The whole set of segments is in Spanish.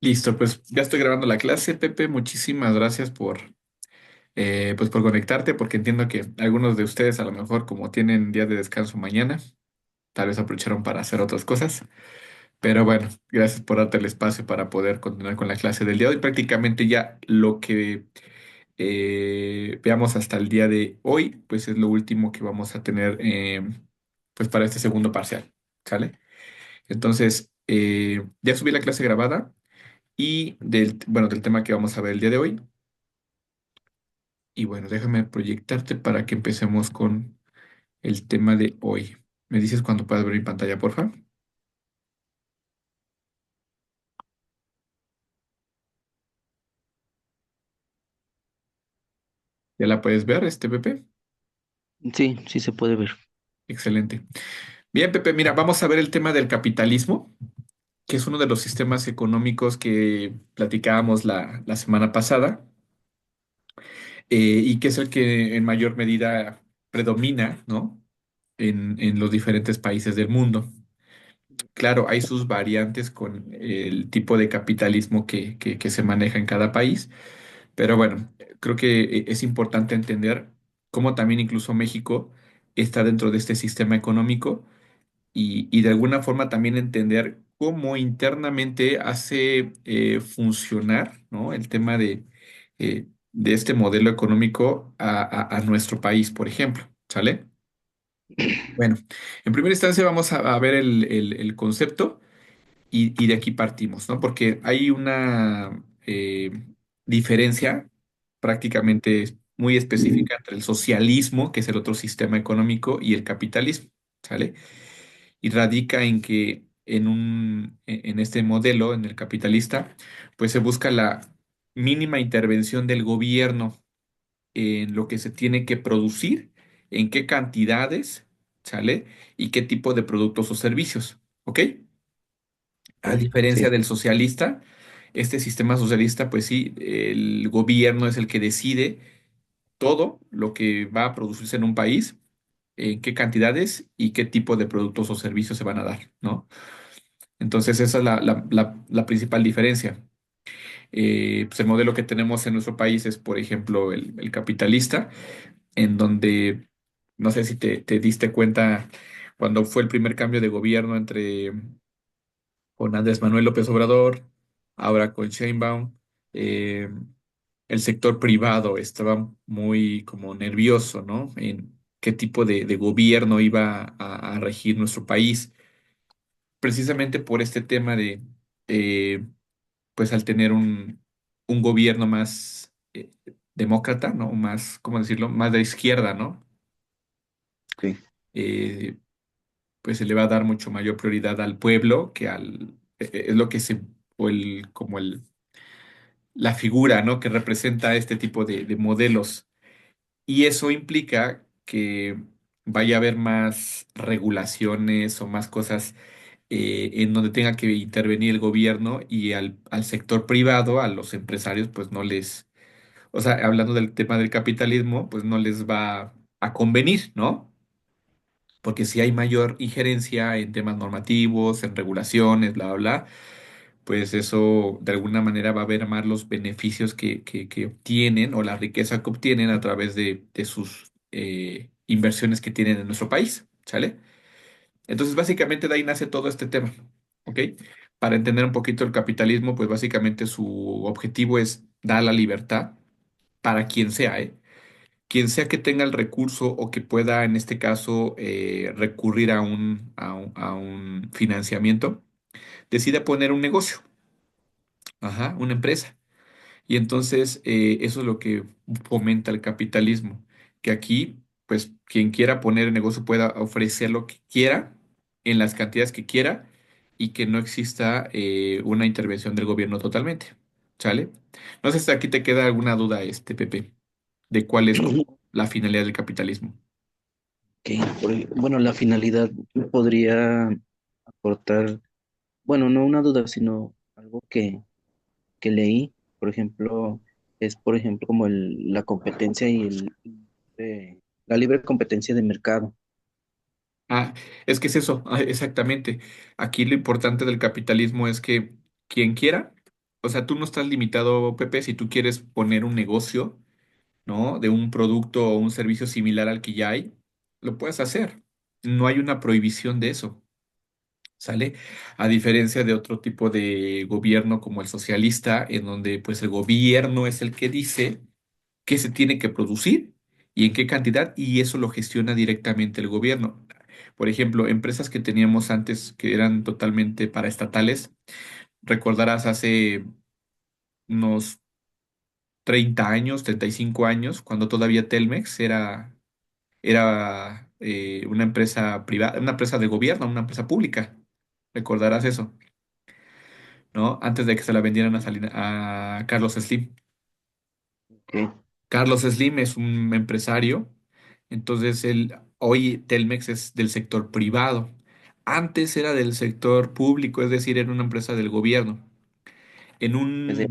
Listo, pues ya estoy grabando la clase, Pepe. Muchísimas gracias pues por conectarte, porque entiendo que algunos de ustedes a lo mejor como tienen día de descanso mañana, tal vez aprovecharon para hacer otras cosas. Pero bueno, gracias por darte el espacio para poder continuar con la clase del día de hoy. Prácticamente ya lo que veamos hasta el día de hoy, pues es lo último que vamos a tener pues para este segundo parcial, ¿sale? Entonces, ya subí la clase grabada y del tema que vamos a ver el día de hoy. Y bueno, déjame proyectarte para que empecemos con el tema de hoy. ¿Me dices cuando puedas ver mi pantalla, porfa? ¿Ya la puedes ver, Pepe? Sí, sí se puede ver. Excelente. Bien, Pepe, mira, vamos a ver el tema del capitalismo, que es uno de los sistemas económicos que platicábamos la semana pasada, y que es el que en mayor medida predomina, ¿no? En los diferentes países del mundo. Claro, hay sus variantes con el tipo de capitalismo que se maneja en cada país. Pero bueno, creo que es importante entender cómo también incluso México está dentro de este sistema económico y de alguna forma también entender cómo internamente hace funcionar, ¿no? El tema de este modelo económico a nuestro país, por ejemplo, ¿sale? Bueno, en primera instancia vamos a ver el concepto y de aquí partimos, ¿no? Porque hay una diferencia prácticamente muy específica entre el socialismo, que es el otro sistema económico, y el capitalismo, ¿sale? Y radica en que en este modelo, en el capitalista, pues se busca la mínima intervención del gobierno en lo que se tiene que producir, en qué cantidades, ¿sale? Y qué tipo de productos o servicios, ¿ok? A Ok, diferencia sí. del socialista, este sistema socialista, pues sí, el gobierno es el que decide todo lo que va a producirse en un país, en qué cantidades y qué tipo de productos o servicios se van a dar, ¿no? Entonces, esa es la principal diferencia. Pues el modelo que tenemos en nuestro país es, por ejemplo, el capitalista, en donde, no sé si te diste cuenta cuando fue el primer cambio de gobierno entre con Andrés Manuel López Obrador, ahora con Sheinbaum, eh, el sector privado estaba muy como nervioso, ¿no? En qué tipo de gobierno iba a regir nuestro país, precisamente por este tema eh, pues al tener un gobierno más demócrata, ¿no? Más, ¿cómo decirlo? Más de izquierda, ¿no? Ok. Eh, pues se le va a dar mucho mayor prioridad al pueblo que es lo que o como la figura, ¿no? Que representa este tipo de modelos. Y eso implica que vaya a haber más regulaciones o más cosas en donde tenga que intervenir el gobierno y al sector privado, a los empresarios, pues no les, o sea, hablando del tema del capitalismo, pues no les va a convenir, ¿no? Porque si hay mayor injerencia en temas normativos, en regulaciones, bla, bla, bla, pues eso de alguna manera va a ver más los beneficios que obtienen o la riqueza que obtienen a través de sus inversiones que tienen en nuestro país, ¿sale? Entonces, básicamente de ahí nace todo este tema, ¿ok? Para entender un poquito el capitalismo, pues básicamente su objetivo es dar la libertad para quien sea, ¿eh? Quien sea que tenga el recurso o que pueda, en este caso, recurrir a un financiamiento, decide poner un negocio, ajá, una empresa. Y entonces eso es lo que fomenta el capitalismo, que aquí, pues, quien quiera poner el negocio pueda ofrecer lo que quiera, en las cantidades que quiera, y que no exista una intervención del gobierno totalmente. ¿Sale? No sé si aquí te queda alguna duda, Pepe, de cuál es como la finalidad del capitalismo. Ok, bueno, la finalidad podría aportar, bueno, no una duda, sino algo que leí, por ejemplo, es, por ejemplo, como la competencia y la libre competencia de mercado. Ah, es que es eso, exactamente. Aquí lo importante del capitalismo es que quien quiera O sea, tú no estás limitado, Pepe, si tú quieres poner un negocio, ¿no? De un producto o un servicio similar al que ya hay, lo puedes hacer. No hay una prohibición de eso, ¿sale? A diferencia de otro tipo de gobierno como el socialista, en donde pues el gobierno es el que dice qué se tiene que producir y en qué cantidad, y eso lo gestiona directamente el gobierno. Por ejemplo, empresas que teníamos antes que eran totalmente paraestatales, recordarás hace unos 30 años, 35 años, cuando todavía Telmex era una empresa privada, una empresa de gobierno, una empresa pública. Recordarás eso, ¿no? Antes de que se la vendieran a Carlos Slim. Ok, Carlos Slim es un empresario, entonces hoy Telmex es del sector privado. Antes era del sector público, es decir, era una empresa del gobierno. En es de,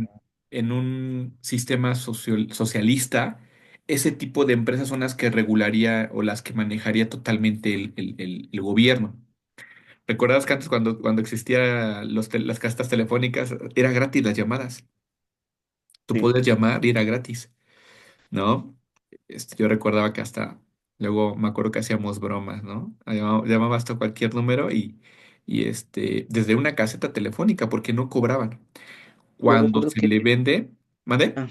en un sistema socialista, ese tipo de empresas son las que regularía o las que manejaría totalmente el gobierno. ¿Recuerdas que antes cuando existían las castas telefónicas era gratis las llamadas? Tú sí. podías llamar y era gratis, ¿no? Yo recordaba que hasta luego me acuerdo que hacíamos bromas, ¿no? Llamabas a cualquier número y desde una caseta telefónica porque no cobraban. Yo Cuando recuerdo se que, le vende, ¿mande? ah,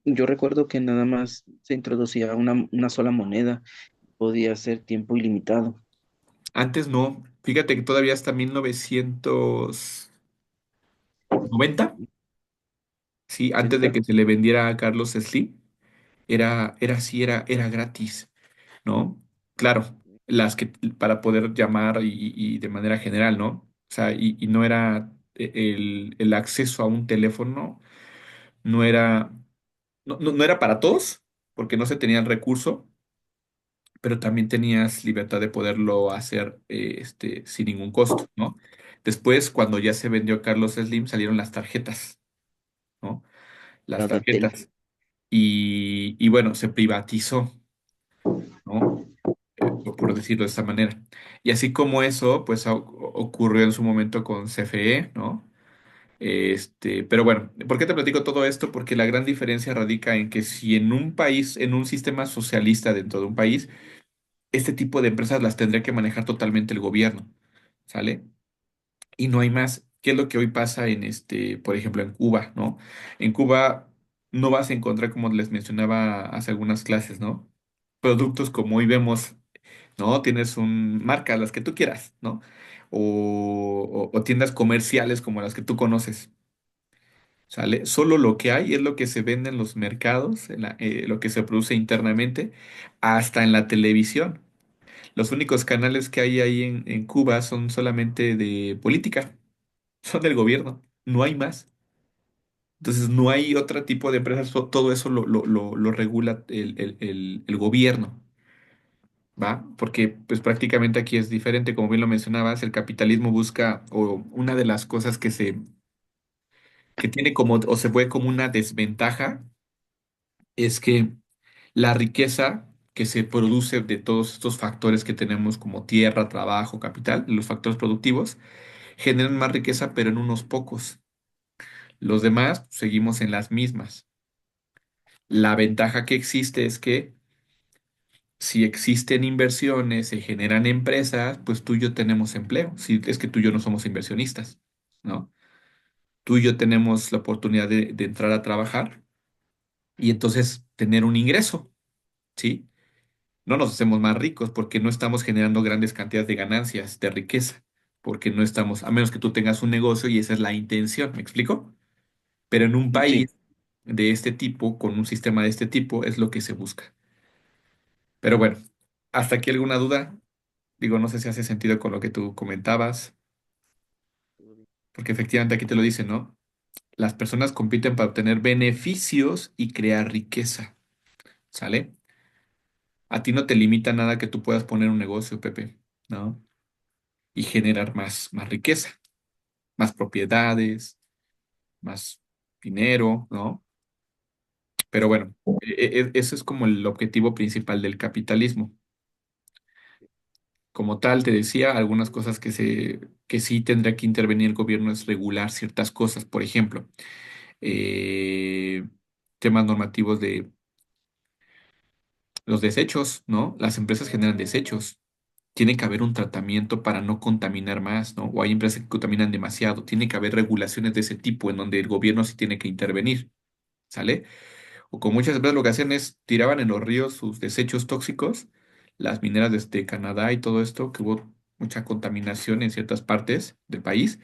yo recuerdo que nada más se introducía una sola moneda, podía ser tiempo ilimitado. Antes no. Fíjate que todavía hasta 1990, sí, antes de ¿80? que se le vendiera a Carlos Slim, era gratis, ¿no? Claro, las que para poder llamar y de manera general, ¿no? O sea, y no era el acceso a un teléfono, no era, no era para todos, porque no se tenía el recurso, pero también tenías libertad de poderlo hacer sin ningún costo, ¿no? Después, cuando ya se vendió Carlos Slim, salieron las tarjetas, ¿no? Las Radatel. tarjetas. Y bueno, se privatizó, ¿no? Por decirlo de esta manera. Y así como eso, pues ocurrió en su momento con CFE, ¿no? Pero bueno, ¿por qué te platico todo esto? Porque la gran diferencia radica en que si en un país, en un sistema socialista dentro de un país, este tipo de empresas las tendría que manejar totalmente el gobierno, ¿sale? Y no hay más. ¿Qué es lo que hoy pasa por ejemplo, en Cuba, ¿no? En Cuba no vas a encontrar, como les mencionaba hace algunas clases, ¿no? Productos como hoy vemos, ¿no? Tienes marcas, las que tú quieras, ¿no? O tiendas comerciales como las que tú conoces, ¿sale? Solo lo que hay es lo que se vende en los mercados, lo que se produce internamente, hasta en la televisión. Los únicos canales que hay ahí en Cuba son solamente de política, son del gobierno, no hay más. Entonces no hay otro tipo de empresas, todo eso lo regula el gobierno, ¿va? Porque pues prácticamente aquí es diferente, como bien lo mencionabas, el capitalismo busca, o una de las cosas que tiene como, o se ve como una desventaja, es que la riqueza que se produce de todos estos factores que tenemos como tierra, trabajo, capital, los factores productivos, generan más riqueza, pero en unos pocos. Los demás pues, seguimos en las mismas. La ventaja que existe es que si existen inversiones, se generan empresas, pues tú y yo tenemos empleo. Si es que tú y yo no somos inversionistas, ¿no? Tú y yo tenemos la oportunidad de entrar a trabajar y entonces tener un ingreso, ¿sí? No nos hacemos más ricos porque no estamos generando grandes cantidades de ganancias, de riqueza, porque no estamos, a menos que tú tengas un negocio y esa es la intención, ¿me explico? Pero en un Sí, país de este tipo, con un sistema de este tipo, es lo que se busca. Pero bueno, ¿hasta aquí alguna duda? Digo, no sé si hace sentido con lo que tú comentabas, porque efectivamente aquí te lo dicen, ¿no? Las personas compiten para obtener beneficios y crear riqueza, ¿sale? A ti no te limita nada que tú puedas poner un negocio, Pepe, ¿no? Y generar más riqueza, más propiedades, más dinero, ¿no? Pero bueno, eso es como el objetivo principal del capitalismo. Como tal, te decía, algunas cosas que sí tendría que intervenir el gobierno es regular ciertas cosas. Por ejemplo, eh, temas normativos de los desechos, ¿no? Las empresas generan desechos. Tiene que haber un tratamiento para no contaminar más, ¿no? O hay empresas que contaminan demasiado. Tiene que haber regulaciones de ese tipo en donde el gobierno sí tiene que intervenir, ¿sale? O como muchas empresas lo que hacían es tiraban en los ríos sus desechos tóxicos, las mineras desde Canadá y todo esto, que hubo mucha contaminación en ciertas partes del país,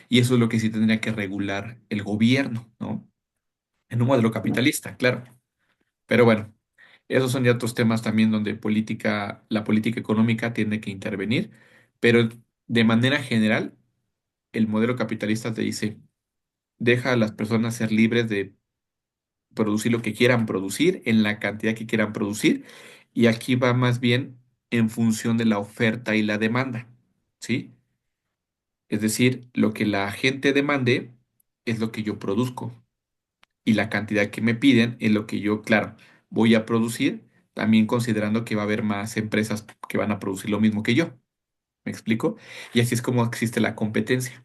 y eso es lo que sí tendría que regular el gobierno, ¿no? En un modelo capitalista, claro. Pero bueno, esos son ya otros temas también donde la política económica tiene que intervenir, pero de manera general, el modelo capitalista te dice, deja a las personas ser libres de producir lo que quieran producir, en la cantidad que quieran producir, y aquí va más bien en función de la oferta y la demanda, ¿sí? Es decir, lo que la gente demande es lo que yo produzco, y la cantidad que me piden es lo que yo, claro, voy a producir, también considerando que va a haber más empresas que van a producir lo mismo que yo. ¿Me explico? Y así es como existe la competencia.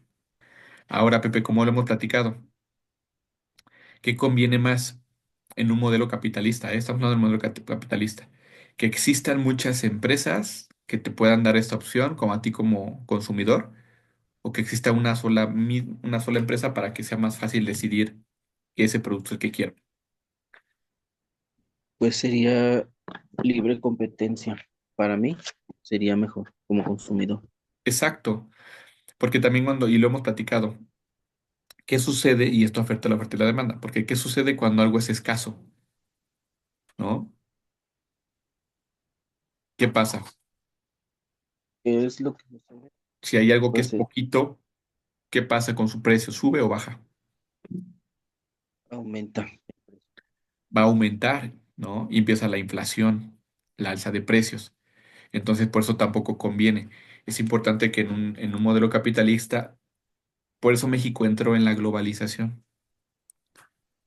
Ahora, Pepe, como lo hemos platicado, ¿qué conviene más en un modelo capitalista? Estamos hablando del modelo capitalista. Que existan muchas empresas que te puedan dar esta opción, como a ti como consumidor, o que exista una sola empresa para que sea más fácil decidir ese producto es el que quiero. Pues sería libre competencia. Para mí sería mejor como consumidor. Exacto, porque también cuando, y lo hemos platicado, ¿qué sucede? Y esto afecta la oferta y la demanda, porque ¿qué sucede cuando algo es escaso? ¿No? ¿Qué pasa? ¿Qué es lo que sucede? Si hay algo que es Pues poquito, ¿qué pasa con su precio? ¿Sube o baja? aumenta. Va a aumentar, ¿no? Y empieza la inflación, la alza de precios. Entonces, por eso tampoco conviene. Es importante que en un modelo capitalista, por eso México entró en la globalización,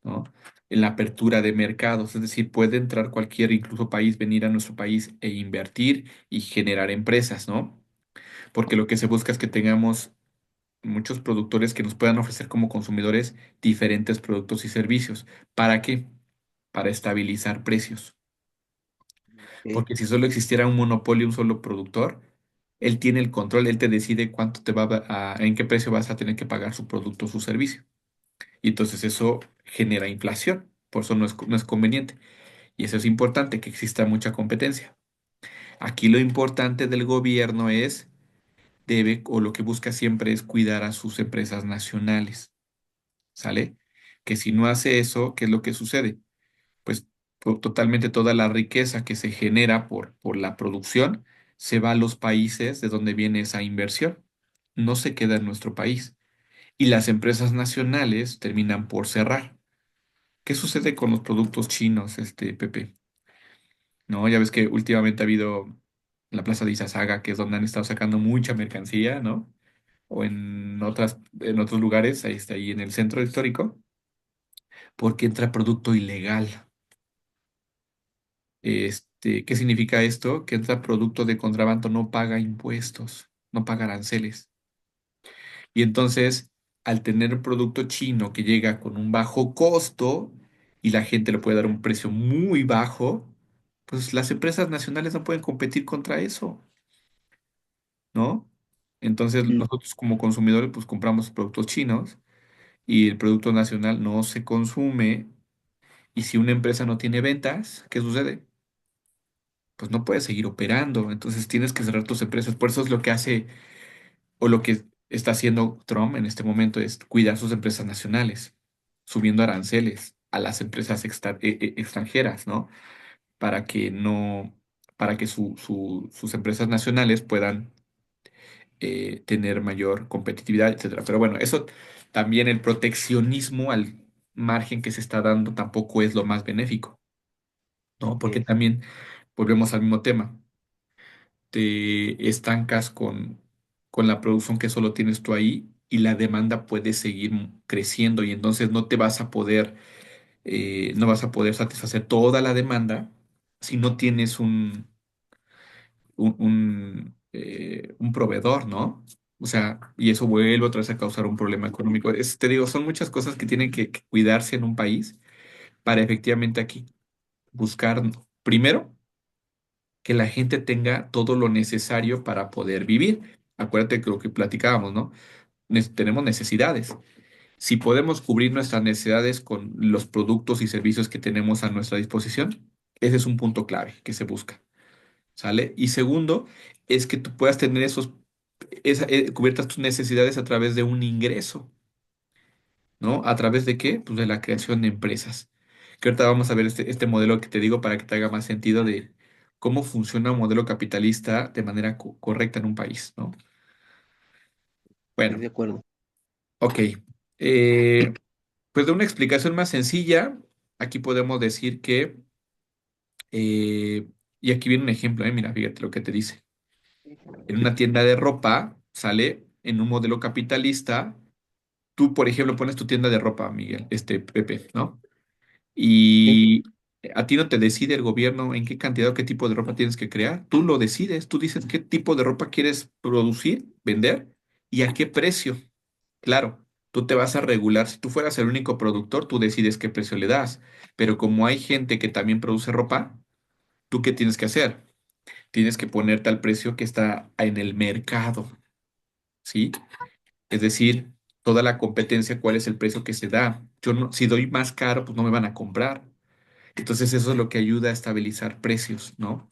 ¿no? En la apertura de mercados, es decir, puede entrar cualquier, incluso país, venir a nuestro país e invertir y generar empresas, ¿no? Porque lo que se busca es que tengamos muchos productores que nos puedan ofrecer como consumidores diferentes productos y servicios. ¿Para qué? Para estabilizar precios. Ok. Porque si solo existiera un monopolio, un solo productor, él tiene el control, él te decide cuánto en qué precio vas a tener que pagar su producto o su servicio. Y entonces eso genera inflación. Por eso no es conveniente. Y eso es importante, que exista mucha competencia. Aquí lo importante del gobierno o lo que busca siempre es cuidar a sus empresas nacionales. ¿Sale? Que si no hace eso, ¿qué es lo que sucede? Pues totalmente toda la riqueza que se genera por la producción se va a los países de donde viene esa inversión, no se queda en nuestro país. Y las empresas nacionales terminan por cerrar. ¿Qué sucede con los productos chinos, Pepe? No, ya ves que últimamente ha habido la Plaza de Izazaga, que es donde han estado sacando mucha mercancía, ¿no? O en otros lugares, ahí está, ahí en el centro histórico, porque entra producto ilegal. ¿Qué significa esto? Que entra producto de contrabando, no paga impuestos, no paga aranceles. Y entonces, al tener un producto chino que llega con un bajo costo y la gente le puede dar un precio muy bajo, pues las empresas nacionales no pueden competir contra eso, ¿no? Entonces, Mm, nosotros como consumidores, pues compramos productos chinos y el producto nacional no se consume. Y si una empresa no tiene ventas, ¿qué sucede? Pues no puedes seguir operando, entonces tienes que cerrar tus empresas. Por eso es lo que hace o lo que está haciendo Trump en este momento es cuidar sus empresas nacionales, subiendo aranceles a las empresas extranjeras, ¿no? Para que no, para que sus empresas nacionales puedan tener mayor competitividad, etcétera. Pero bueno, eso también el proteccionismo al margen que se está dando tampoco es lo más benéfico, ¿no? así Porque es. también volvemos al mismo tema. Te estancas con la producción que solo tienes tú ahí y la demanda puede seguir creciendo y entonces no vas a poder satisfacer toda la demanda si no tienes un proveedor, ¿no? O sea, y eso vuelve otra vez a causar un problema económico. Te digo, son muchas cosas que tienen que cuidarse en un país para efectivamente aquí buscar, primero, que la gente tenga todo lo necesario para poder vivir. Acuérdate que lo que platicábamos, ¿no? Tenemos necesidades. Si podemos cubrir nuestras necesidades con los productos y servicios que tenemos a nuestra disposición, ese es un punto clave que se busca, ¿sale? Y segundo, es que tú puedas tener cubiertas tus necesidades a través de un ingreso, ¿no? ¿A través de qué? Pues de la creación de empresas. Que ahorita vamos a ver este modelo que te digo para que te haga más sentido de cómo funciona un modelo capitalista de manera correcta en un país, ¿no? Estoy Bueno, de acuerdo. ok. Eh, pues de una explicación más sencilla, aquí podemos decir que, eh, y aquí viene un ejemplo, mira, fíjate lo que te dice. En una tienda de ropa, sale en un modelo capitalista, tú, por ejemplo, pones tu tienda de ropa, Miguel, Pepe, ¿no? Sí, Y a ti no te decide el gobierno en qué cantidad o qué tipo de ropa tienes que crear. Tú lo decides, tú dices qué tipo de ropa quieres producir, vender y a qué precio. Claro, tú te vas a regular. Si tú fueras el único productor, tú decides qué precio le das. Pero como hay gente que también produce ropa, ¿tú qué tienes que hacer? Tienes que ponerte al precio que está en el mercado, ¿sí? Es decir, toda la competencia, ¿cuál es el precio que se da? Yo no, si doy más caro, pues no me van a comprar. Entonces eso es lo que ayuda a estabilizar precios, ¿no?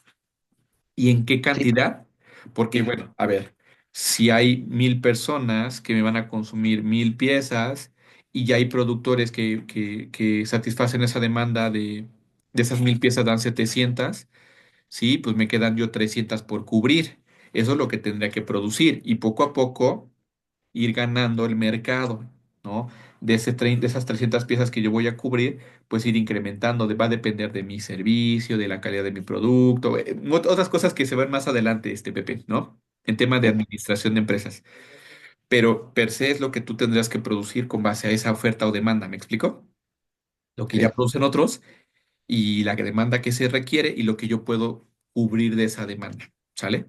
¿Y en qué sí, cantidad? Porque, bueno, a ver, si hay 1.000 personas que me van a consumir 1.000 piezas y ya hay productores que satisfacen esa demanda de esas 1.000 piezas dan 700, sí, pues me quedan yo 300 por cubrir. Eso es lo que tendría que producir y poco a poco ir ganando el mercado, ¿no? De esas 300 piezas que yo voy a cubrir, pues ir incrementando, va a depender de mi servicio, de la calidad de mi producto, otras cosas que se ven más adelante, Pepe, ¿no? En temas de sí, administración de empresas. Pero per se es lo que tú tendrás que producir con base a esa oferta o demanda, ¿me explico? Lo que ya sí, producen otros y la demanda que se requiere y lo que yo puedo cubrir de esa demanda, ¿sale?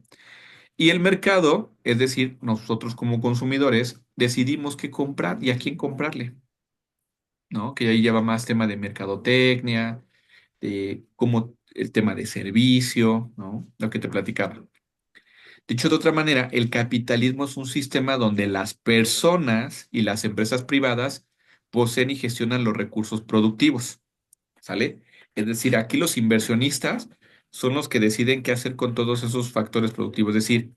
Y el mercado, es decir, nosotros como consumidores, decidimos qué comprar y a quién comprarle, ¿no? Que ahí lleva más tema de mercadotecnia, de cómo el tema de servicio, ¿no? Lo que te platicaba. Dicho de otra manera, el capitalismo es un sistema donde las personas y las empresas privadas poseen y gestionan los recursos productivos, ¿sale? Es decir, aquí los inversionistas son los que deciden qué hacer con todos esos factores productivos, es decir,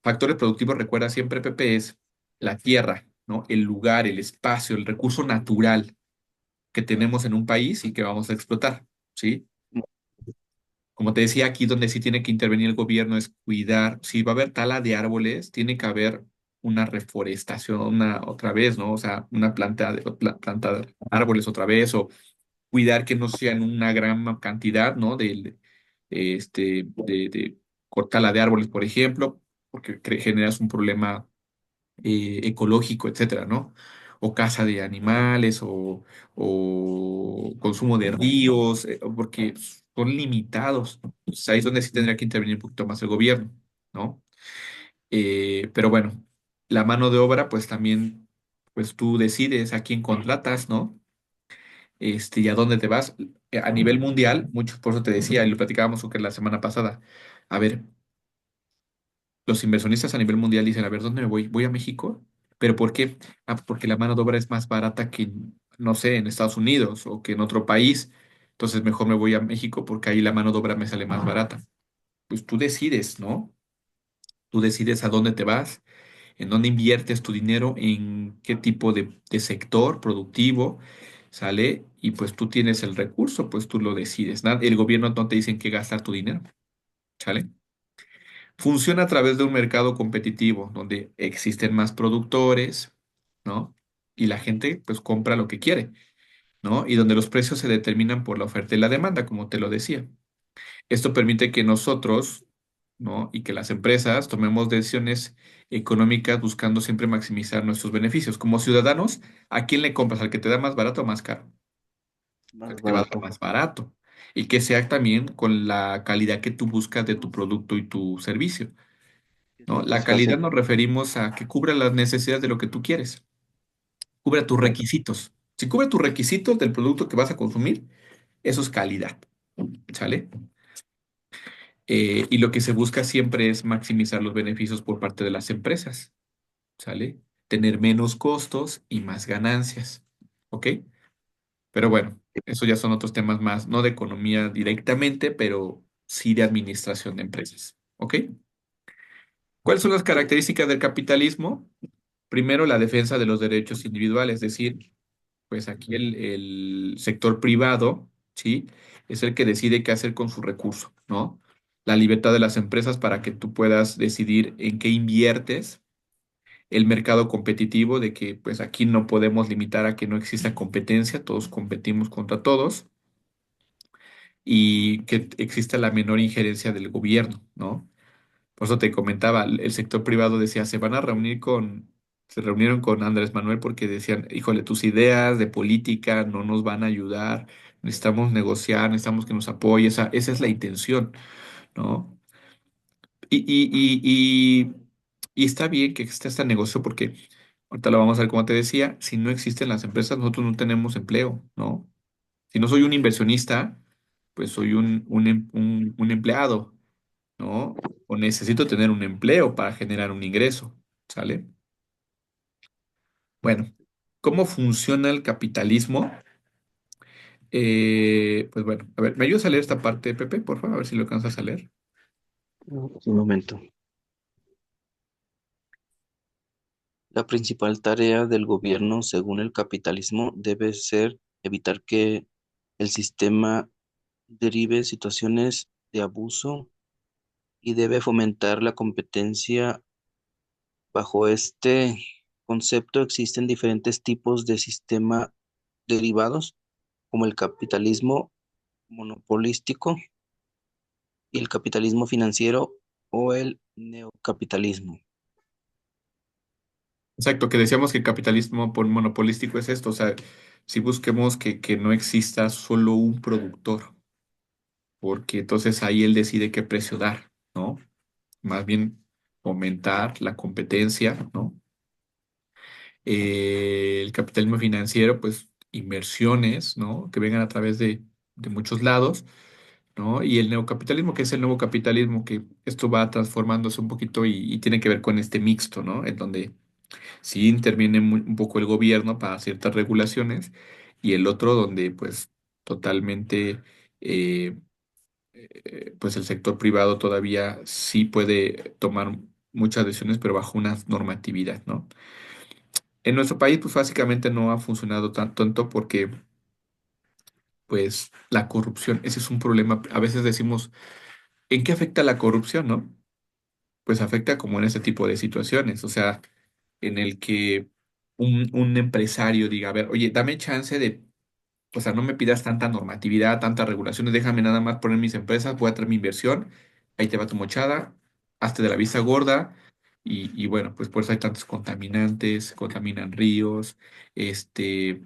factores productivos, recuerda siempre, Pepe, es la tierra, ¿no? El lugar, el espacio, el recurso natural que tenemos en un país y que vamos a explotar, ¿sí? Como te decía, aquí donde sí tiene que intervenir el gobierno es cuidar, si va a haber tala de árboles, tiene que haber una reforestación, una otra vez, ¿no? O sea, una planta de árboles otra vez, o cuidar que no sean una gran cantidad, ¿no? De cortala de árboles, por ejemplo, porque generas un problema ecológico, etcétera, ¿no? O caza de animales o consumo de ríos, porque son limitados. Entonces, ahí es donde sí tendría que intervenir un poquito más el gobierno, ¿no? Pero bueno, la mano de obra, pues también, pues tú decides a quién contratas, ¿no? Y a dónde te vas. A nivel mundial, muchos, por eso te decía, y lo platicábamos creo que la semana pasada, a ver, los inversionistas a nivel mundial dicen, a ver, ¿dónde me voy? ¿Voy a México? ¿Pero por qué? Ah, porque la mano de obra es más barata que, no sé, en Estados Unidos o que en otro país. Entonces mejor me voy a México porque ahí la mano de obra me sale más barata. Pues tú decides, ¿no? Tú decides a dónde te vas, en dónde inviertes tu dinero, en qué tipo de sector productivo, ¿sale? Y pues tú tienes el recurso, pues tú lo decides. El gobierno no te dice en qué gastar tu dinero, ¿sale? Funciona a través de un mercado competitivo donde existen más productores, ¿no? Y la gente pues compra lo que quiere, ¿no? Y donde los precios se determinan por la oferta y la demanda, como te lo decía. Esto permite que nosotros, ¿no? Y que las empresas tomemos decisiones económicas buscando siempre maximizar nuestros beneficios. Como ciudadanos, ¿a quién le compras? ¿Al que te da más barato o más caro? Al más que te va a dar barato. más barato. Y que sea también con la calidad que tú buscas de tu producto y tu servicio. ¿no? La calidad Escasez. nos referimos a que cubra las necesidades de lo que tú quieres, cubra tus Claro. requisitos. Si cubre tus requisitos del producto que vas a consumir, eso es calidad, ¿sale? Y lo que se busca siempre es maximizar los beneficios por parte de las empresas, ¿sale? Tener menos costos y más ganancias, ¿ok? Pero bueno, eso ya son otros temas más, no de economía directamente, pero sí de administración de empresas, ¿ok? ¿Cuáles son las características del capitalismo? Primero, la defensa de los derechos individuales, es decir, pues aquí el sector privado, ¿sí? Es el que decide qué hacer con su recurso, ¿no? La libertad de las empresas para que tú puedas decidir en qué inviertes, el mercado competitivo, de que pues aquí no podemos limitar a que no exista competencia, todos competimos contra todos, y que exista la menor injerencia del gobierno, ¿no? Por eso te comentaba, el sector privado decía, se reunieron con Andrés Manuel porque decían, híjole, tus ideas de política no nos van a ayudar, necesitamos negociar, necesitamos que nos apoye, esa es la intención, ¿no? Y, y, y, y, y está bien que exista este negocio porque, ahorita lo vamos a ver como te decía, si no existen las empresas, nosotros no tenemos empleo, ¿no? Si no soy un inversionista, pues soy un empleado, ¿no? O necesito tener un empleo para generar un ingreso, ¿sale? Bueno, ¿cómo funciona el capitalismo? Pues bueno, a ver, ¿me ayudas a leer esta parte, Pepe, por favor? A ver si lo alcanzas a leer. Un momento. La principal tarea del gobierno, según el capitalismo, debe ser evitar que el sistema derive situaciones de abuso y debe fomentar la competencia. Bajo este concepto existen diferentes tipos de sistema derivados, como el capitalismo monopolístico y el capitalismo financiero o el neocapitalismo. Exacto, que decíamos que el capitalismo monopolístico es esto, o sea, si busquemos que no exista solo un productor, porque entonces ahí él decide qué precio dar, ¿no? Más bien fomentar la competencia, ¿no? El capitalismo financiero, pues inversiones, ¿no? Que vengan a través de muchos lados, ¿no? Y el neocapitalismo, que es el nuevo capitalismo, que esto va transformándose un poquito y tiene que ver con este mixto, ¿no? En donde sí interviene un poco el gobierno para ciertas regulaciones y el otro donde pues totalmente, pues el sector privado todavía sí puede tomar muchas decisiones, pero bajo una normatividad, ¿no? En nuestro país, pues básicamente no ha funcionado tanto porque, pues, la corrupción, ese es un problema. A veces decimos, ¿en qué afecta la corrupción, no? Pues afecta como en ese tipo de situaciones, o sea, en el que un empresario diga, a ver, oye, dame chance de, o sea, no me pidas tanta normatividad, tantas regulaciones, déjame nada más poner mis empresas, voy a traer mi inversión, ahí te va tu mochada, hazte de la vista gorda, y bueno, pues por eso hay tantos contaminantes, contaminan ríos, este,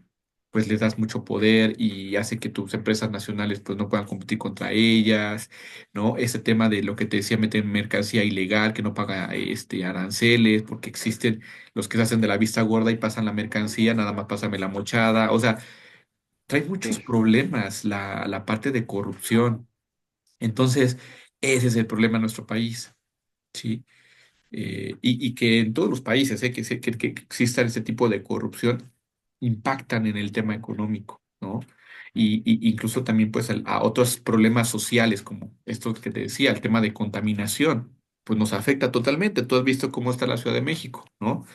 pues les das mucho poder y hace que tus empresas nacionales pues no puedan competir contra ellas, ¿no? Ese tema de lo que te decía, meter mercancía ilegal, que no paga aranceles, porque existen los que se hacen de la vista gorda y pasan la mercancía, nada más pásame la mochada, o sea, trae muchos Sí, problemas la parte de corrupción. Entonces, ese es el problema en nuestro país, ¿sí? Y que en todos los países, que exista ese tipo de corrupción, impactan en el tema económico, ¿no? Y incluso también pues a otros problemas sociales, como esto que te decía, el tema de contaminación, pues nos afecta totalmente. Tú has visto cómo está la Ciudad de México, ¿no?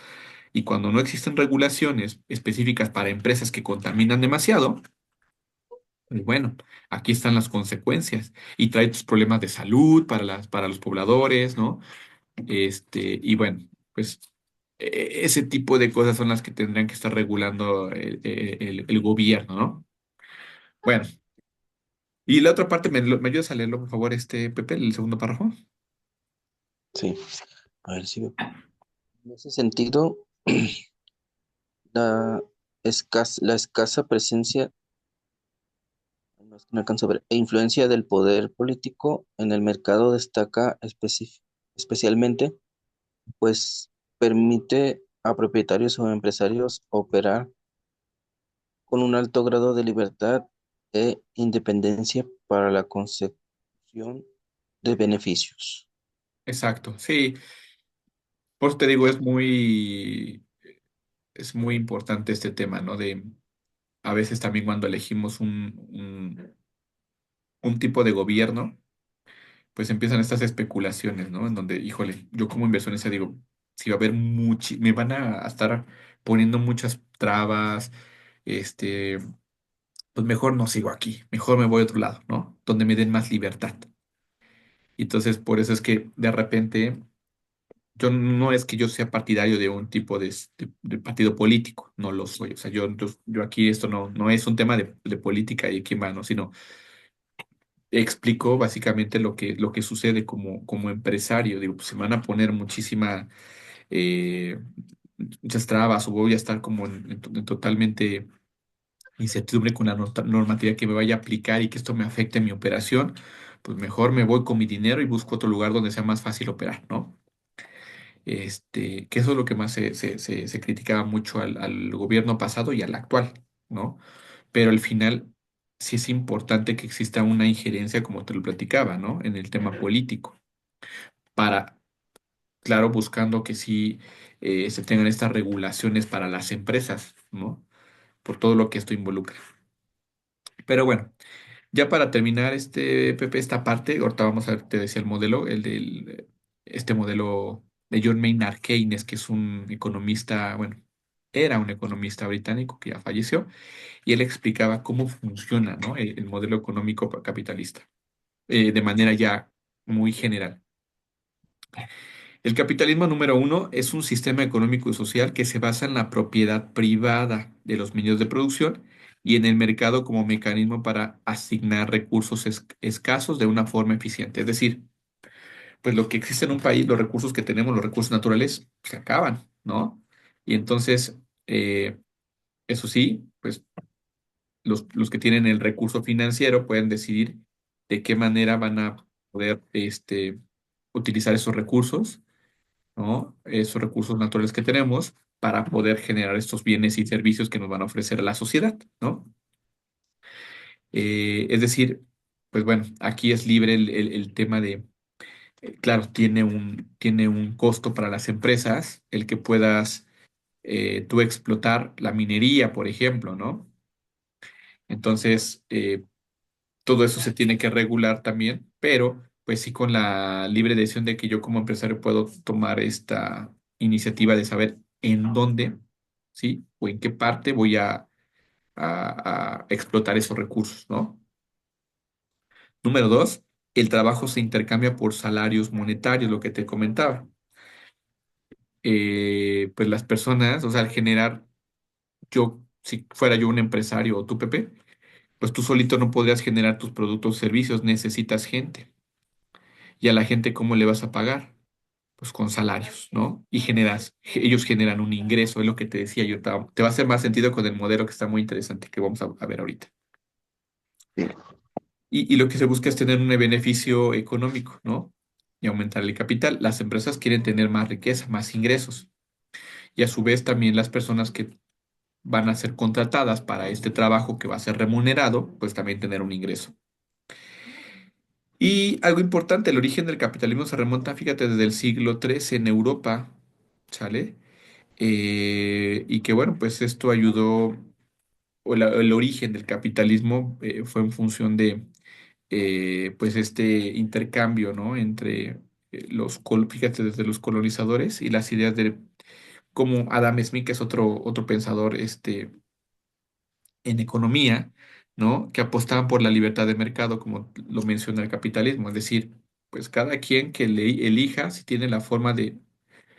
Y cuando no existen regulaciones específicas para empresas que contaminan demasiado, pues bueno, aquí están las consecuencias y trae tus problemas de salud para los pobladores, ¿no? Y bueno, pues ese tipo de cosas son las que tendrían que estar regulando el gobierno, ¿no? Bueno, y la otra parte, ¿me ayudas a leerlo, por favor, Pepe, el segundo párrafo? sí. A ver si en ese sentido, la escasa presencia, no, es que no alcanzo a ver, e influencia del poder político en el mercado destaca especialmente pues permite a propietarios o empresarios operar con un alto grado de libertad e independencia para la consecución de beneficios. Exacto, sí, por eso te digo, es muy importante este tema, ¿no? De a veces también cuando elegimos un tipo de gobierno, pues empiezan estas especulaciones, ¿no? En donde, híjole, yo como inversionista digo, si va a haber me van a estar poniendo muchas trabas, este, pues mejor no sigo aquí, mejor me voy a otro lado, ¿no? Donde me den más libertad. Y entonces, por eso es que de repente, yo no es que yo sea partidario de un tipo de partido político, no lo soy. O sea, yo aquí esto no es un tema de política y quién va, ¿no? Sino explico básicamente lo que sucede como empresario. Digo, pues se me van a poner eh, muchas trabas o voy a estar como en totalmente incertidumbre con la normativa que me vaya a aplicar y que esto me afecte mi operación, pues mejor me voy con mi dinero y busco otro lugar donde sea más fácil operar, ¿no? Que eso es lo que más se criticaba mucho al gobierno pasado y al actual, ¿no? Pero al final sí es importante que exista una injerencia, como te lo platicaba, ¿no? En el tema político, para, claro, buscando que sí se tengan estas regulaciones para las empresas, ¿no? Por todo lo que esto involucra. Pero bueno, ya para terminar, Pepe, esta parte, ahorita vamos a ver, te decía el modelo, este modelo de John Maynard Keynes, que es un economista, bueno, era un economista británico que ya falleció, y él explicaba cómo funciona, ¿no? El modelo económico capitalista, de manera ya muy general. El capitalismo número uno es un sistema económico y social que se basa en la propiedad privada de los medios de producción y en el mercado como mecanismo para asignar recursos escasos de una forma eficiente. Es decir, pues lo que existe en un país, los recursos que tenemos, los recursos naturales, se acaban, ¿no? Y entonces, eso sí, pues los que tienen el recurso financiero pueden decidir de qué manera van a poder utilizar esos recursos, ¿no? Esos recursos naturales que tenemos para poder generar estos bienes y servicios que nos van a ofrecer la sociedad, ¿no? Es decir, pues bueno, aquí es libre el tema de, claro, tiene un costo para las empresas el que puedas tú explotar la minería, por ejemplo, ¿no? Entonces, todo eso se tiene que regular también, pero pues sí con la libre decisión de que yo como empresario puedo tomar esta iniciativa de saber en dónde, ¿sí? O en qué parte voy a explotar esos recursos, ¿no? Número dos, el trabajo se intercambia por salarios monetarios, lo que te comentaba. Pues las personas, o sea, al generar si fuera yo un empresario o tú, Pepe, pues tú solito no podrías generar tus productos o servicios, necesitas gente. ¿Y a la gente cómo le vas a pagar? Pues con salarios, ¿no? Y ellos generan un ingreso, es lo que te decía yo, te va a hacer más sentido con el modelo que está muy interesante que vamos a ver ahorita. Sí, Y lo que se busca es tener un beneficio económico, ¿no? Y aumentar el capital. Las empresas quieren tener más riqueza, más ingresos. Y a su vez también las personas que van a ser contratadas para este trabajo que va a ser remunerado, pues también tener un ingreso. Y algo importante, el origen del capitalismo se remonta, fíjate, desde el siglo XIII en Europa, ¿sale? Y que bueno, pues esto ayudó, el origen del capitalismo fue en función de, pues este intercambio, ¿no? Entre fíjate, desde los colonizadores y las ideas de, como Adam Smith, que es otro pensador, en economía, ¿no? Que apostaban por la libertad de mercado, como lo menciona el capitalismo, es decir, pues cada quien que elija si tiene la forma de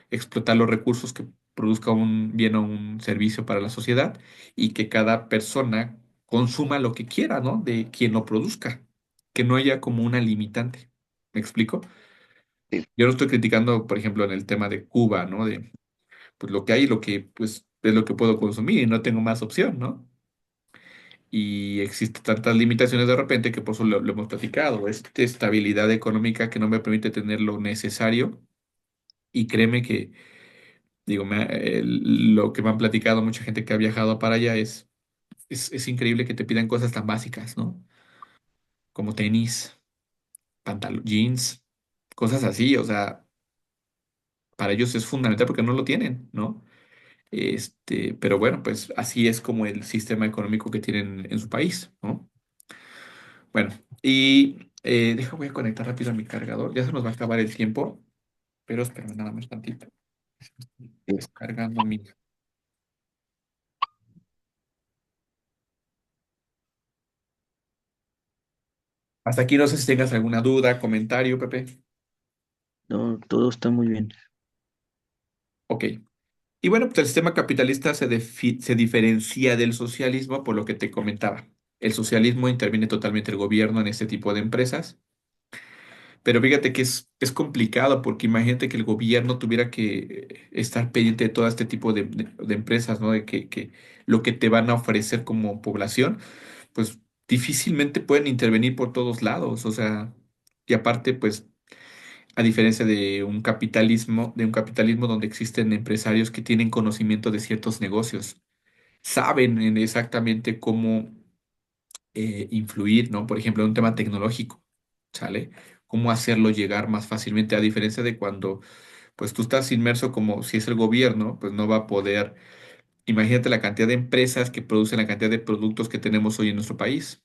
explotar los recursos que produzca un bien o un servicio para la sociedad y que cada persona consuma lo que quiera, ¿no? De quien lo produzca, que no haya como una limitante. ¿Me explico? sí, Yo no estoy criticando, por ejemplo, en el tema de Cuba, ¿no? De pues lo que hay y lo que pues es lo que puedo consumir y no tengo más opción, ¿no? Y existen tantas limitaciones de repente que por eso lo hemos platicado, esta estabilidad económica que no me permite tener lo necesario Y créeme que, digo, lo que me han platicado mucha gente que ha viajado para allá es increíble que te pidan cosas tan básicas, ¿no? Como tenis, pantalón, jeans, cosas así. O sea, para ellos es fundamental porque no lo tienen, ¿no? Pero bueno, pues así es como el sistema económico que tienen en su país, ¿no? Bueno, y voy a conectar rápido a mi cargador. Ya se nos va a acabar el tiempo, pero espérame nada más tantito. Descargando mi. Hasta aquí no sé si tengas alguna duda, comentario, Pepe. No, todo está muy bien. Ok. Y bueno, pues el sistema capitalista se diferencia del socialismo por lo que te comentaba. El socialismo interviene totalmente el gobierno en este tipo de empresas. Pero fíjate que es complicado porque imagínate que el gobierno tuviera que estar pendiente de todo este tipo de empresas, ¿no? De que lo que te van a ofrecer como población, pues difícilmente pueden intervenir por todos lados. O sea, y aparte, pues, a diferencia de un capitalismo donde existen empresarios que tienen conocimiento de ciertos negocios, saben exactamente cómo influir, ¿no? Por ejemplo, en un tema tecnológico, ¿sale? Cómo hacerlo llegar más fácilmente, a diferencia de cuando, pues tú estás inmerso como si es el gobierno, pues no va a poder, imagínate la cantidad de empresas que producen la cantidad de productos que tenemos hoy en nuestro país.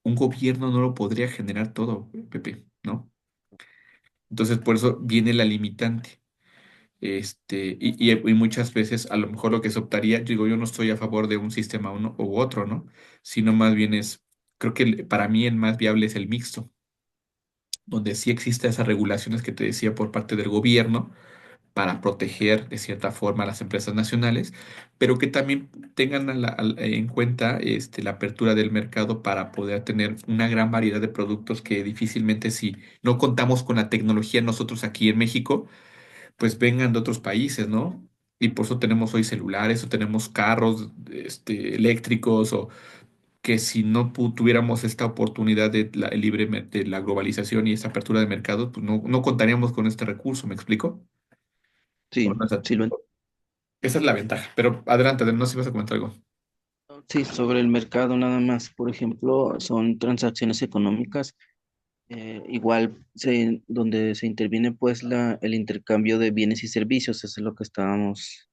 Un gobierno no lo podría generar todo, Pepe, ¿no? Entonces, por eso viene la limitante. Y muchas veces a lo mejor lo que se optaría, digo, yo no estoy a favor de un sistema uno u otro, ¿no? Sino más bien creo que para mí el más viable es el mixto, donde sí existen esas regulaciones que te decía por parte del gobierno para proteger de cierta forma a las empresas nacionales, pero que también tengan en cuenta la apertura del mercado para poder tener una gran variedad de productos que difícilmente si no contamos con la tecnología nosotros aquí en México pues vengan de otros países, ¿no? Y por eso tenemos hoy celulares o tenemos carros eléctricos o que si no tuviéramos esta oportunidad de de la globalización y esta apertura de mercado, pues no contaríamos con este recurso, ¿me explico? Sí, ¿O no es así? sí, Esa es la ventaja, pero adelante, no sé si vas a comentar algo. sí, sobre el mercado nada más. Por ejemplo, son transacciones económicas, donde se interviene pues el intercambio de bienes y servicios, eso es lo que estábamos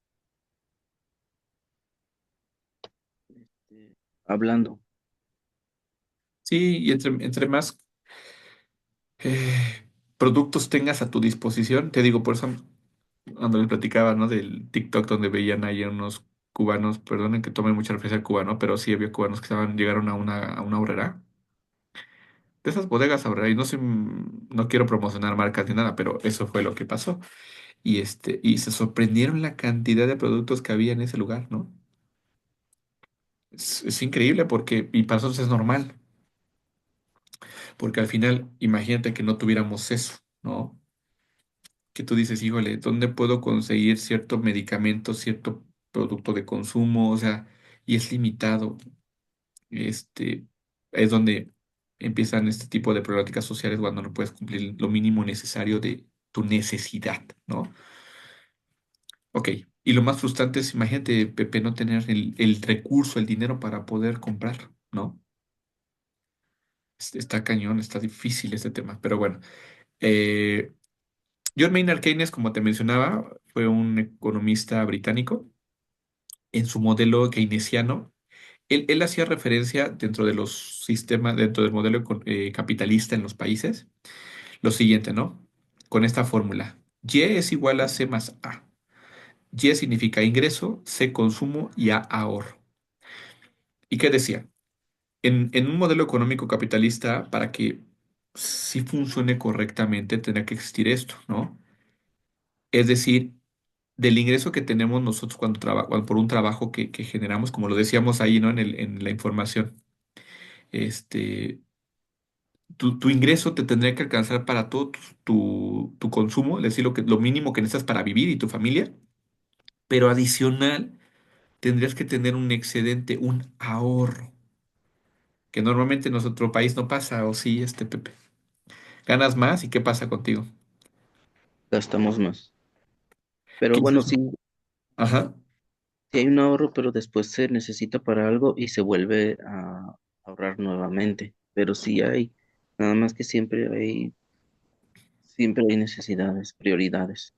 hablando. Sí, y entre más productos tengas a tu disposición, te digo, por eso cuando les platicaba, ¿no? Del TikTok donde veían ahí a unos cubanos, perdonen que tome mucha referencia al cubano, pero sí había cubanos que llegaron a una horrera, de esas bodegas ahorrera, y no sé, no quiero promocionar marcas ni nada, pero eso fue lo que pasó. Y se sorprendieron la cantidad de productos que había en ese lugar, ¿no? Es increíble y para nosotros es normal, porque al final, imagínate que no tuviéramos eso, ¿no? Que tú dices, híjole, ¿dónde puedo conseguir cierto medicamento, cierto producto de consumo? O sea, y es limitado. Este, es donde empiezan este tipo de problemáticas sociales cuando no puedes cumplir lo mínimo necesario de tu necesidad, ¿no? Ok, y lo más frustrante es, imagínate, Pepe, no tener el recurso, el dinero para poder comprar, ¿no? Está cañón, está difícil este tema, pero bueno. Eh, John Maynard Keynes, como te mencionaba, fue un economista británico. En su modelo keynesiano, él hacía referencia dentro de los sistemas, dentro del modelo capitalista en los países, lo siguiente, ¿no? Con esta fórmula. Y es igual a C más A. Y significa ingreso, C consumo y A ahorro. ¿Y qué decía? En un modelo económico capitalista, para que sí funcione correctamente, tendrá que existir esto, ¿no? Es decir, del ingreso que tenemos nosotros cuando por un trabajo que generamos, como lo decíamos ahí, ¿no? En la información. Este, tu ingreso te tendría que alcanzar para todo tu consumo, es decir, lo mínimo que necesitas para vivir y tu familia, pero adicional tendrías que tener un excedente, un ahorro, que normalmente en nuestro país no pasa, o sí, Pepe. Ganas más y ¿qué pasa contigo? gastamos más. Pero Que bueno, incluso, sí, ajá, sí hay un ahorro, pero después se necesita para algo y se vuelve a ahorrar nuevamente. Pero sí hay, nada más que siempre hay necesidades, prioridades.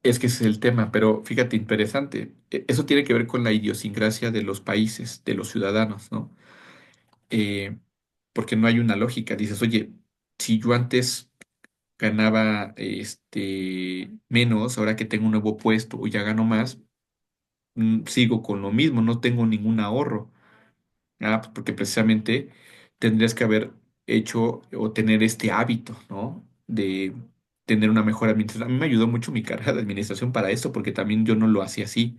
es que ese es el tema, pero fíjate, interesante. Eso tiene que ver con la idiosincrasia de los países, de los ciudadanos, ¿no? Eh, Porque no hay una lógica. Dices, oye, si yo antes ganaba menos, ahora que tengo un nuevo puesto o ya gano más, sigo con lo mismo, no tengo ningún ahorro. Ah, pues porque precisamente tendrías que haber hecho o tener este hábito, ¿no? De tener una mejor administración. A mí me ayudó mucho mi carrera de administración para eso, porque también yo no lo hacía así.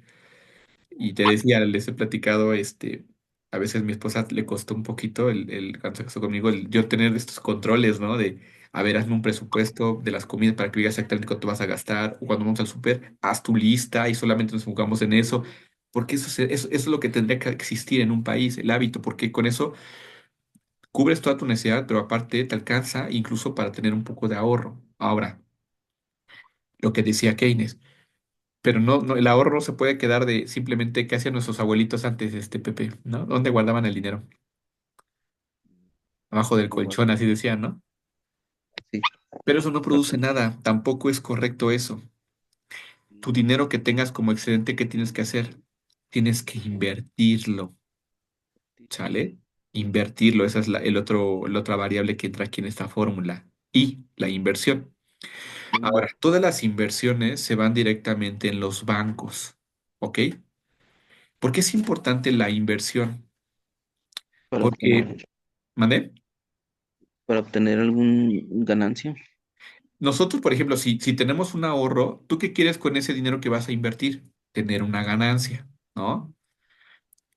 Y te decía, les he platicado, a veces mi esposa le costó un poquito cuando se casó conmigo, el yo tener estos controles, ¿no? De, a ver, hazme un presupuesto de las comidas para que digas exactamente cuánto vas a gastar, o cuando vamos al súper, haz tu lista y solamente nos enfocamos en eso, porque eso es lo que tendría que existir en un país, el hábito, porque con eso cubres toda tu necesidad, pero aparte te alcanza incluso para tener un poco de ahorro. Ahora, lo que decía Keynes. Pero el ahorro no se puede quedar de simplemente qué hacían nuestros abuelitos antes, Pepe, ¿no? ¿Dónde guardaban el dinero? Abajo del Igual, colchón, así decían, ¿no? sí, Pero eso no produce bastante. nada, tampoco es correcto eso. Tu dinero que tengas como excedente, ¿qué tienes que hacer? Tienes que invertirlo, ¿sale? Invertirlo, esa es la otra variable que entra aquí en esta fórmula. Y la inversión. Ahora, todas las inversiones se van directamente en los bancos, ¿ok? ¿Por qué es importante la inversión? Para Porque, obtener, ¿mandé? para obtener alguna ganancia. Nosotros, por ejemplo, si tenemos un ahorro, ¿tú qué quieres con ese dinero que vas a invertir? Tener una ganancia, ¿no?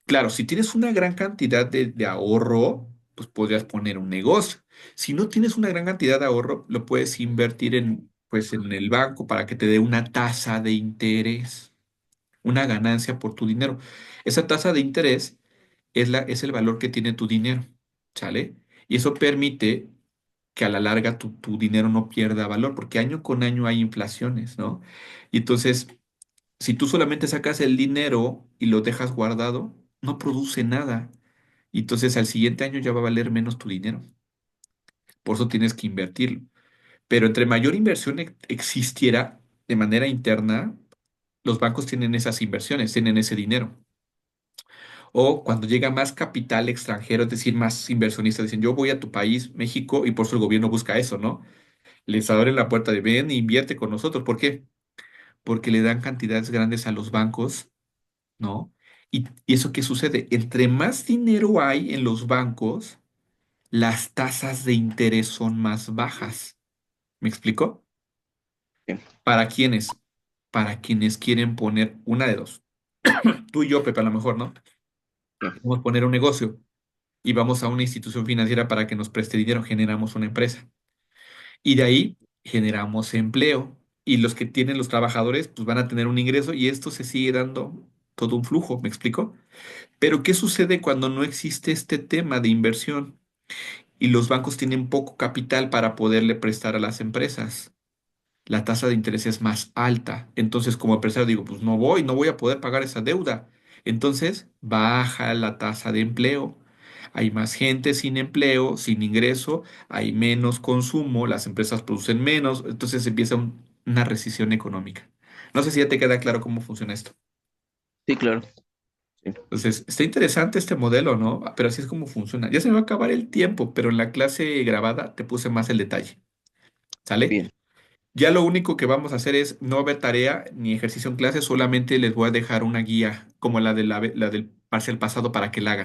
Claro, si tienes una gran cantidad de ahorro, pues podrías poner un negocio. Si no tienes una gran cantidad de ahorro, lo puedes invertir pues, en el banco para que te dé una tasa de interés, una ganancia por tu dinero. Esa tasa de interés es el valor que tiene tu dinero, ¿sale? Y eso permite que a la larga tu dinero no pierda valor, porque año con año hay inflaciones, ¿no? Y entonces, si tú solamente sacas el dinero y lo dejas guardado, no produce nada. Y entonces al siguiente año ya va a valer menos tu dinero. Por eso tienes que invertirlo. Pero entre mayor inversión existiera de manera interna, los bancos tienen esas inversiones, tienen ese dinero. O cuando llega más capital extranjero, es decir, más inversionistas dicen, yo voy a tu país, México, y por eso el gobierno busca eso, ¿no? Les abren la puerta de ven e invierte con nosotros. ¿Por qué? Porque le dan cantidades grandes a los bancos, ¿no? ¿Y eso qué sucede? Entre más dinero hay en los bancos, las tasas de interés son más bajas. ¿Me explico? Sí, ¿Para quiénes? Para quienes quieren poner una de dos. Tú y yo, Pepe, a lo mejor, ¿no? sí, Vamos a poner un negocio y vamos a una institución financiera para que nos preste dinero, generamos una empresa. Y de ahí generamos empleo. Y los que tienen los trabajadores, pues van a tener un ingreso y esto se sigue dando todo un flujo, ¿me explico? Pero ¿qué sucede cuando no existe este tema de inversión y los bancos tienen poco capital para poderle prestar a las empresas? La tasa de interés es más alta. Entonces, como empresario digo, pues no voy a poder pagar esa deuda. Entonces, baja la tasa de empleo. Hay más gente sin empleo, sin ingreso, hay menos consumo, las empresas producen menos, entonces empieza una recesión económica. No sé si ya te queda claro cómo funciona esto. sí, claro. Sí, Entonces, está interesante este modelo, ¿no? Pero así es como funciona. Ya se me va a acabar el tiempo, pero en la clase grabada te puse más el detalle. ¿Sale? bien. Ya lo único que vamos a hacer es no ver tarea ni ejercicio en clase, solamente les voy a dejar una guía como la del parcial pasado para que la hagan.